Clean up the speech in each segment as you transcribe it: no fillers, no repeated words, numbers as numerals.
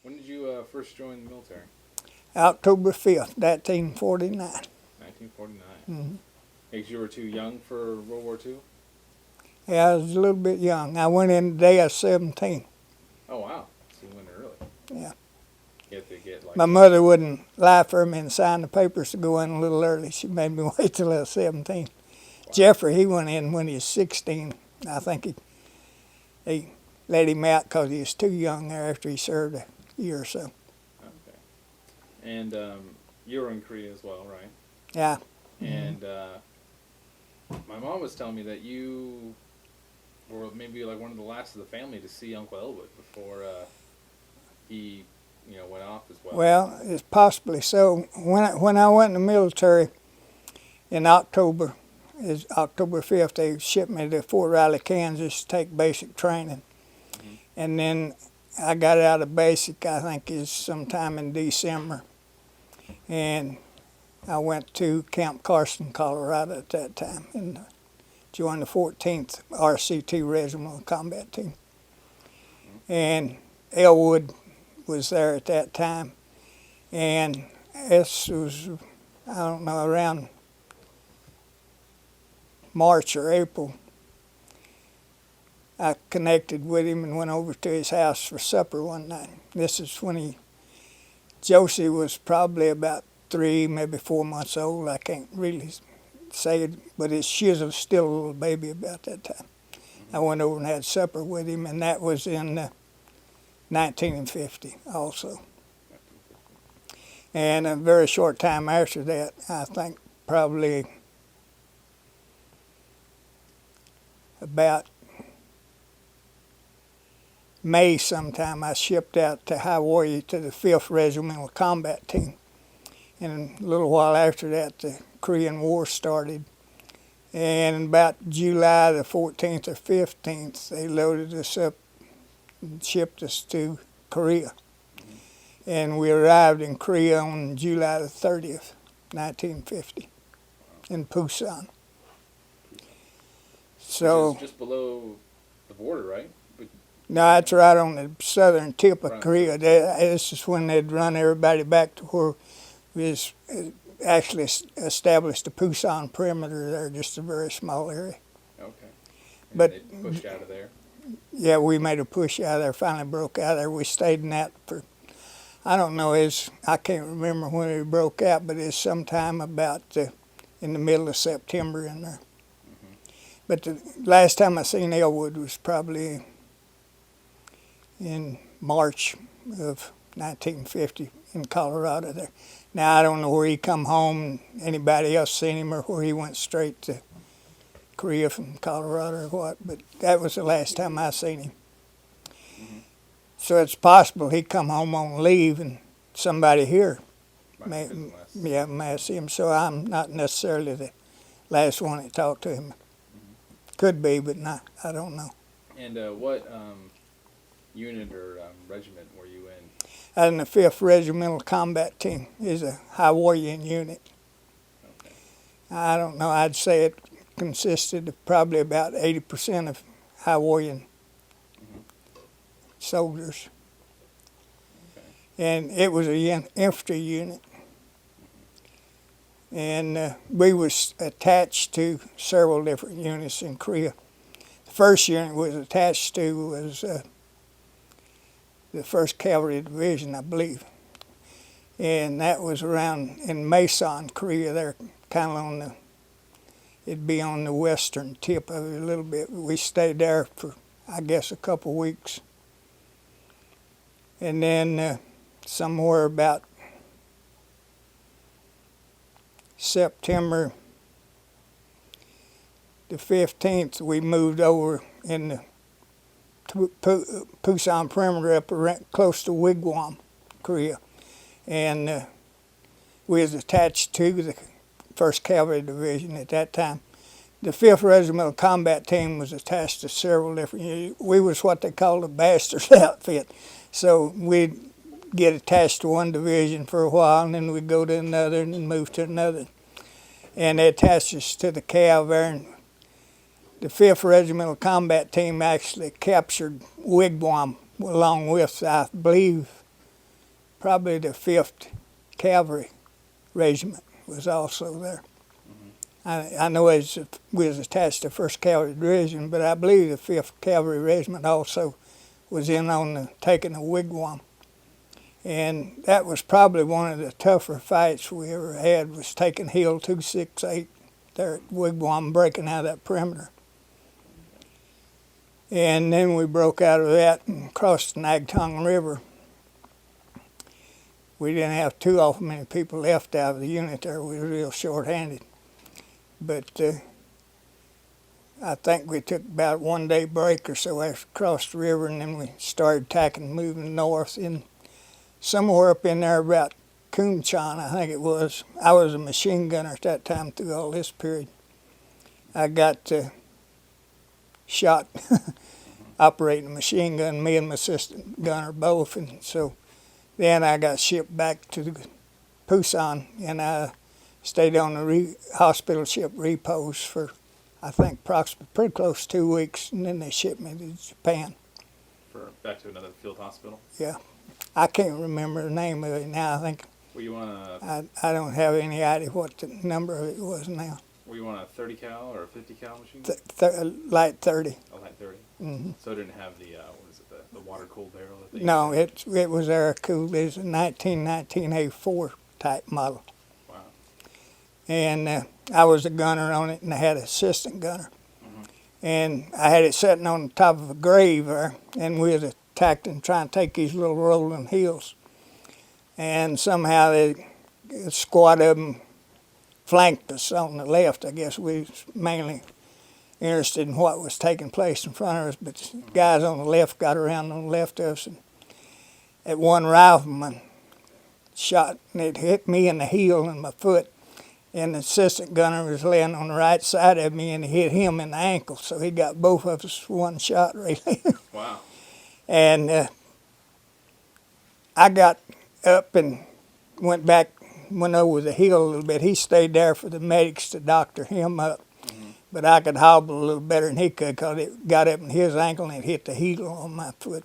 When did you first join the military? October 5th, 1949. 1949. Mm-hmm. Because you were too young for World War II? Yeah, I was a little bit young. I went in the day of 17. Oh, wow. So you went early. Yeah. You had to get like... My mother wouldn't lie for me and sign the papers to go in a little early. She made me wait till I was 17. Wow. Jeffrey, he went in when he was 16. I think he let him out because he was too young there after he served a year or so. Okay. And you were in Korea as well, right? Yeah. And my mom was telling me that you were maybe like one of the last of the family to see Uncle Elwood before he, went off as well. Well, it's possibly so. When I went in the military in October, is October 5th, they shipped me to Fort Riley, Kansas to take basic training. Mm-hmm. And then I got out of basic, I think is sometime in December. And I went to Camp Carson, Colorado at that time and joined the 14th RCT Regimental Combat Team. Mm-hmm. And Elwood was there at that time. And this was, I don't know, around March or April. I connected with him and went over to his house for supper one night. This is when Josie was probably about 3, maybe 4 months old. I can't really say it, but she was still a little baby about that time. Mm-hmm. I went over and had supper with him, and that was in 1950 also. And a very short time after that, I think probably about May sometime, I shipped out to Hawaii to the 5th Regimental Combat Team. And a little while after that, the Korean War started. And about July the 14th or 15th, they loaded us up and shipped us to Korea. Mm-hmm. And we arrived in Korea on July the 30th, 1950, in Busan. So, which is just below the border, right? no, that's right on the southern tip of Right. Korea. This is when they'd run everybody back to where we actually established the Busan perimeter there, just a very small area. Okay. And But they pushed out of there. yeah, we made a push out of there, finally broke out of there. We stayed in that for, I don't know, I can't remember when it broke out, but it's sometime about in the middle of September in there. Mm-hmm. But the last time I seen Elwood was probably in March of 1950 in Colorado there. Now, I don't know where he come home, anybody else seen him, or where he went straight to Korea from Colorado or what, but that was the last time I seen him. Mm-hmm. So it's possible he come home on leave and somebody here may see him. So I'm not necessarily the last one that talked to him. Mm-hmm. Could be, but not, I don't know. And what unit or regiment were you in? In the 5th Regimental Combat Team is a Hawaiian unit. Okay. I don't know, I'd say it consisted of probably about 80% of Hawaiian Mm-hmm. soldiers. Okay. And it was an infantry unit. And we was attached to several different units in Korea. The first unit was attached to was the 1st Cavalry Division, I believe. And that was around in Mason, Korea there, kind of on the, it'd be on the western tip of it a little bit. We stayed there for, I guess, a couple weeks. And then somewhere about September the 15th, we moved over in the Busan perimeter up close to Wigwam, Korea. And we was attached to the 1st Cavalry Division at that time. The 5th Regimental Combat Team was attached to several different units. We was what they called a bastard outfit. So we'd get attached to one division for a while, and then we'd go to another and then move to another. And they attached us to the Cav there. And the 5th Regimental Combat Team actually captured Wigwam along with, I believe, probably the 5th Cavalry Regiment was also there. I know we was attached to 1st Cavalry Division, but I believe the 5th Cavalry Regiment also was in on taking the wigwam. And that was probably one of the tougher fights we ever had, was taking Hill 268 there at Wigwam, breaking out of that perimeter. And then we broke out of that and crossed the Nagtong River. We didn't have too awful many people left out of the unit there. We were real short-handed. But I think we took about a 1-day break or so after we crossed the river, and then we started tacking, moving north. And somewhere up in there about Kumchan, I think it was. I was a machine gunner at that time through all this period. I got shot operating a machine gun, me and my assistant gunner both. And so then I got shipped back to Pusan, and I stayed on the hospital ship repos for, I think, approximately pretty close to 2 weeks, and then they shipped me to Japan. Back to another field hospital? Yeah. I can't remember the name of it now. I think Were you on a I don't have any idea what the number of it was now. Were you on a 30 cal or a 50 cal machine gun? Light 30. Oh, light 30. Mm-hmm. So it didn't have the what is it, the water cooled barrel? That they No, used it was air cooled. It was a 19A4 type model. Wow. And I was a gunner on it, and I had an assistant gunner. And I had it sitting on the top of a grave there, and we was attacked and trying to take these little rolling hills. And somehow a squad of them flanked us on the left. I guess we was mainly interested in what was taking place in front of us, but the guys on the left got around on the left of us, and at one rifleman shot, and it hit me in the heel and my foot. And the assistant gunner was laying on the right side of me, and it hit him in the ankle. So he got both of us one shot, really. Wow. And I got up and went over the hill a little bit. He stayed there for the medics to doctor him up. But I could hobble a little better than he could, because it got up in his ankle and it hit the heel on my foot.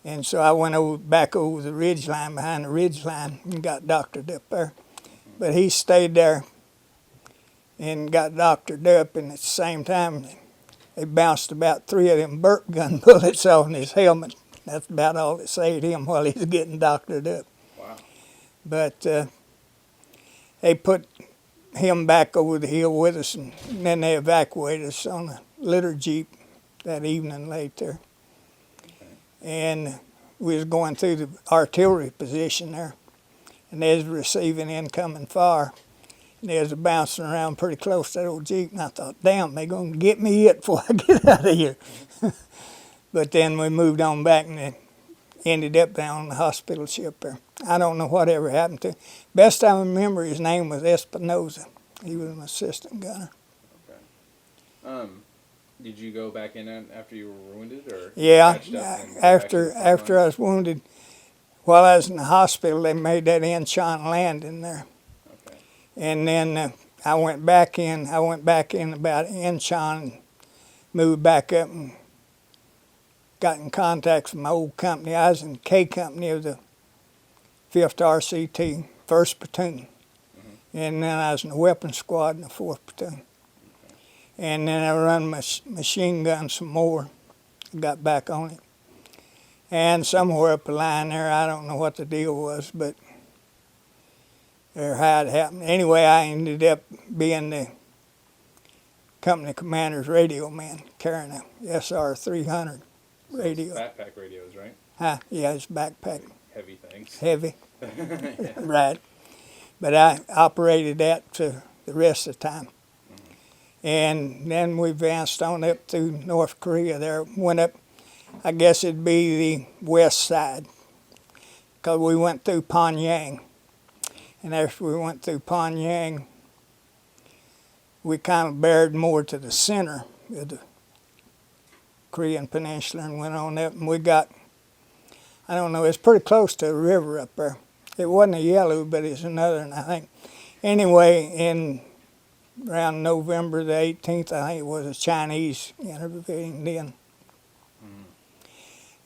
And so I went back over the ridge line, behind the ridge line, and got doctored up there. But he stayed there and got doctored up, and at the same time, they bounced about 3 of them burp gun bullets off his helmet. That's about all that saved him while he was getting doctored up. Wow. But they put him back over the hill with us, and then they evacuated us on a litter jeep that evening late there. Okay. And we was going through the artillery position there, and they was receiving incoming fire. And they was bouncing around pretty close to that old jeep, and I thought, damn, they gonna get me yet before I get out of here. But then we moved on back, and it ended up down on the hospital ship there. I don't know whatever happened to him. Best I remember, his name was Espinoza. He was an assistant gunner. Okay. Did you go back in after you were wounded, or Yeah, patched up and after I was wounded, while I was in the hospital, they made that Incheon landing there. Okay. And then I went back in. I went back in about Incheon and moved back up and got in contact with my old company. I was in K Company of the 5th RCT, 1st Platoon. And then I was in the weapons squad in the 4th Platoon. And then I run my machine gun some more. Got back on it. And somewhere up the line there, I don't know what the deal was, but or how it happened. Anyway, I ended up being the company commander's radio man, carrying a SR-300 radio. So backpack radios, right? Yeah, it's backpack. Heavy things. Heavy. Yeah. Right. But I operated that for the rest of the time. And then we advanced on up through North Korea there. Went up, I guess it'd be the west side, because we went through Pyongyang. And after we went through Pyongyang, we kind of bared more to the center of the Korean Peninsula and went on up. And we got, I don't know, it's pretty close to a river up there. It wasn't a yellow, but it's another one, I think. Anyway, in around November the 18th, I think it was, a Chinese intervened in.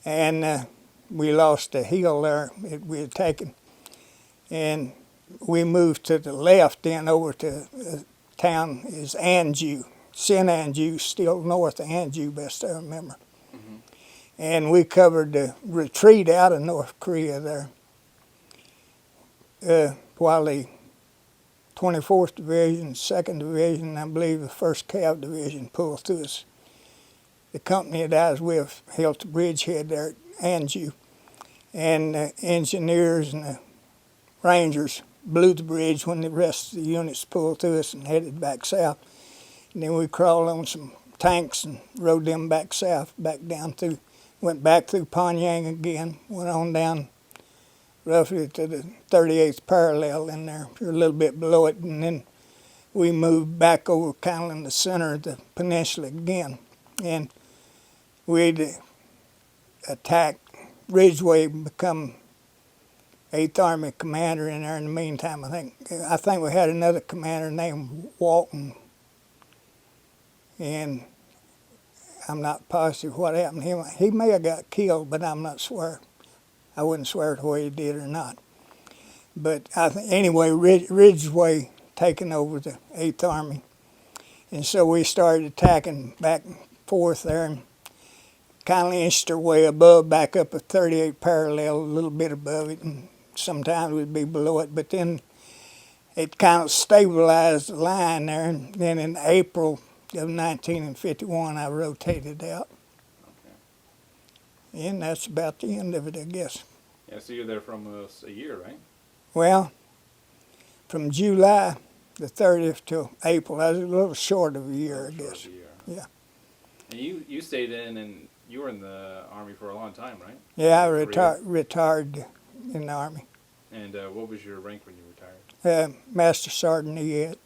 And we lost the hill there that we had taken. And we moved to the left then over to a town is Anju. Sin Anju, still north of Anju, best I remember. Mm-hmm. And we covered the retreat out of North Korea there. While the 24th Division, 2nd Division, I believe the 1st Cav Division pulled through us. The company that I was with held the bridgehead there at Anju. And the engineers and the Rangers blew the bridge when the rest of the units pulled through us and headed back south. And then we crawled on some tanks and rode them back south, back down through, went back through Pyongyang again, went on down roughly to the 38th parallel in there, a little bit below it, and then we moved back over kind of in the center of the peninsula again. And we'd attacked Ridgeway, become 8th Army commander in there in the meantime. I think we had another commander named Walton, and I'm not positive what happened to him. He may have got killed, but I'm not sure. I wouldn't swear to whether he did or not. But anyway, Ridgeway taking over the 8th Army. And so we started attacking back and forth there and kind of inched our way above, back up at 38 parallel, a little bit above it, and sometimes we'd be below it. But then it kind of stabilized the line there. And then in April of 1951, I rotated out. Okay. And that's about the end of it, I guess. Yeah, so you're there for almost a year, right? Well, from July the 30th till April, I was a little short of a year, I guess. Yeah. And you stayed in, and you were in the Army for a long time, right? Yeah, I retired in the Army. And what was your rank when you retired? Master Sergeant Elwood. Okay.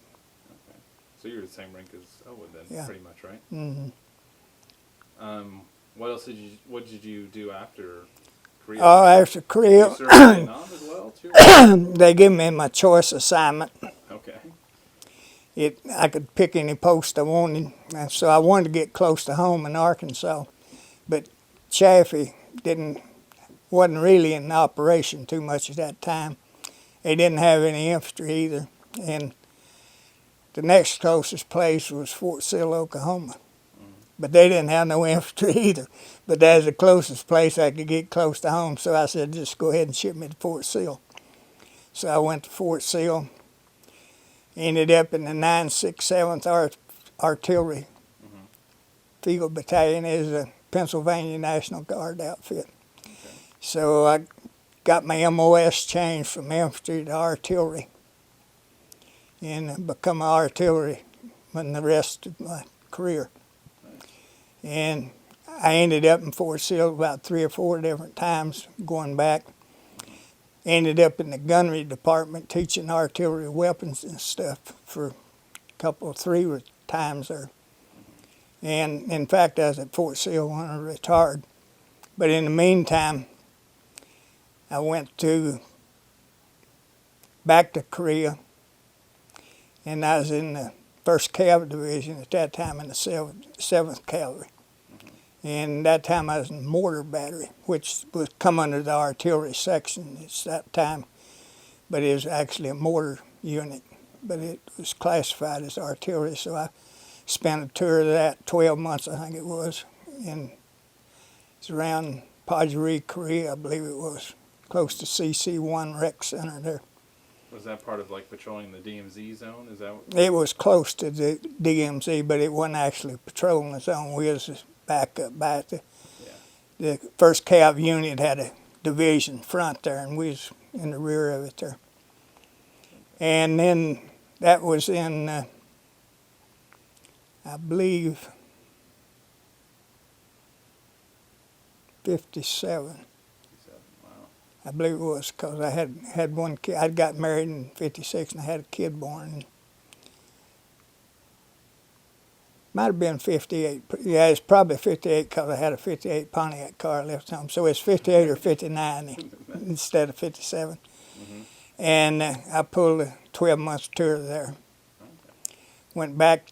So you're the same rank as Elwood then, Yeah. pretty much, right? Mm-hmm. What did you do after Korea? Oh, after Korea, Did you serve in Vietnam as well, too? they gave me my choice assignment. Okay. I could pick any post I wanted, and so I wanted to get close to home in Arkansas. But Chaffee wasn't really in operation too much at that time. They didn't have any infantry either, and the next closest place was Fort Sill, Oklahoma. But they didn't have no infantry either. But that was the closest place I could get close to home, so I said, just go ahead and ship me to Fort Sill. So I went to Fort Sill, ended up in the 967th Artillery Field Battalion. It was a Pennsylvania National Guard outfit. Okay. So I got my MOS changed from infantry to artillery and become an artilleryman the rest of my career. And I ended up in Fort Sill about 3 or 4 different times going back. Ended up in the gunnery department teaching artillery weapons and stuff for a 3 times there. And in fact, I was at Fort Sill when I retired. But in the meantime, I went back to Korea, and I was in the 1st Cav Division at that time in the 7th Cavalry. And that time I was in mortar battery, which would come under the artillery section at that time. But it was actually a mortar unit, but it was classified as artillery. So I spent a tour of that, 12 months I think it was. And it's around Pajari, Korea, I believe it was, close to CC-1 Rec Center there. Was that part of like patrolling the DMZ zone? Is that It was close to the DMZ, but it wasn't actually patrolling the zone. We was back up by the 1st Cav unit had a division front there, and we was in the rear of it there. And then that was in, I believe, 57. Wow. I believe it was, because I had one kid. I got married in 56 and I had a kid born. Might have been 58. Yeah, it's probably 58 because I had a 58 Pontiac car left home. So it's 58 or 59 instead of 57. Mm-hmm. And I pulled a 12-month tour there. Okay. Went back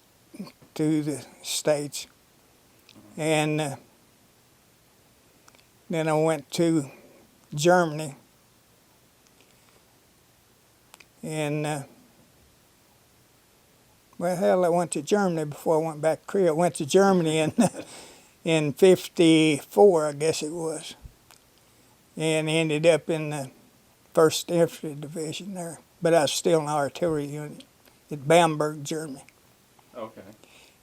to the States. And then I went to Germany. And well, hell, I went to Germany before I went back to Korea. I went to Germany in '54, I guess it was, and ended up in the 1st Infantry Division there. But I was still in the artillery unit at Bamberg, Germany. Okay.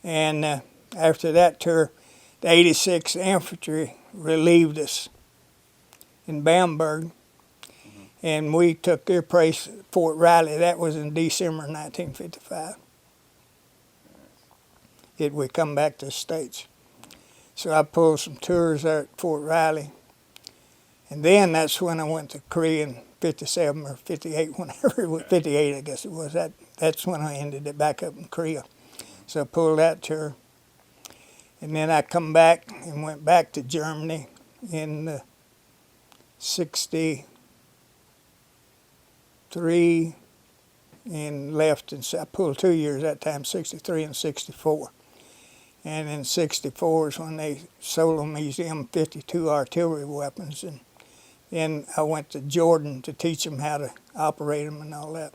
And after that tour, the 86th Infantry relieved us in Bamberg, and we took their place at Fort Riley. That was in December 1955. We come back to the States. So I pulled some tours there at Fort Riley. And then that's when I went to Korea in 57 or 58, whenever it was, 58 I guess it was. That's when I ended it back up in Korea. So I pulled that tour. And then I come back and went back to Germany in 63 and left. And I pulled 2 years that time, 63 and 64. And in 64 is when they sold them these M52 artillery weapons. And then I went to Jordan to teach them how to operate them and all that.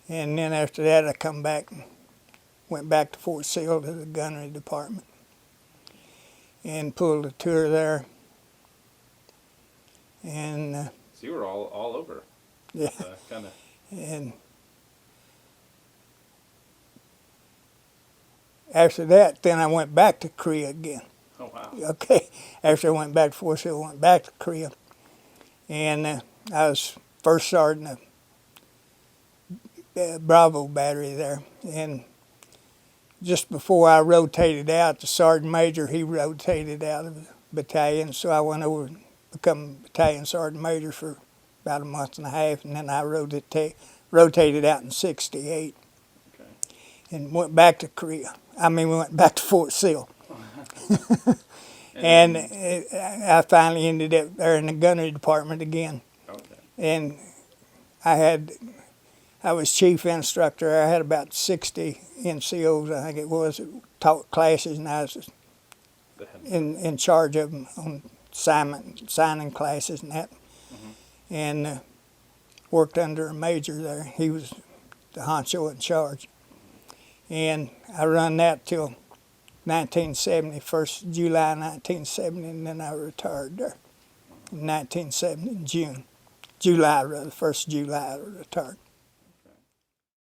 And then after that I come back and went back to Fort Sill to the gunnery department and pulled a tour there. And so you were all over. yeah, Kind of. and after that, then I went back to Korea again. Oh wow. Okay, after I went back to Fort Sill, I went back to Korea, and I was first sergeant of Bravo battery there. And just before I rotated out, the sergeant major, he rotated out of the battalion, so I went over and become battalion sergeant major for about a month and a half, and then I rotated out in 68 Okay. and went back to Korea. We went back to Fort Sill. And I finally ended up there in the gunnery department again. Okay. And I was chief instructor. I had about 60 NCOs, I think it was, that taught classes, and I was in charge of them on signing classes and that. And worked under a major there. He was the honcho in charge. And I run that till 1970, 1st July 1970, and then I retired there in 1970 in June. July, rather, 1st July I retired.